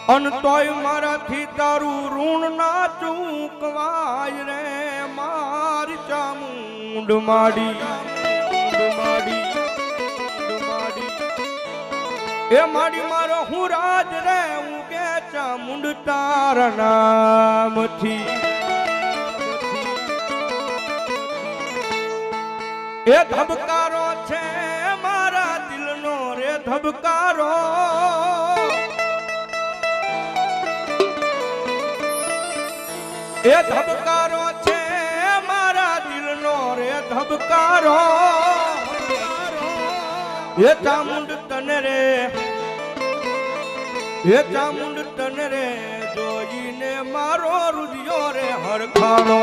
અન તોય મારાથી તારું ઋણ ના ચૂકવાય રે મારી ચામુંડ માડી એ માડી મારો હું રાજ રે હું કે ચામુંડ તારા નામથી એ ધબકારો છે મારા દિલનો રે ધબકારો એ ધબકારો છે મારા દિલનો રે ધબકારો એ ચામુંડ તને રે એ ચામુંડ તને રે જોઈને મારો રુધિયો રે હરખાણો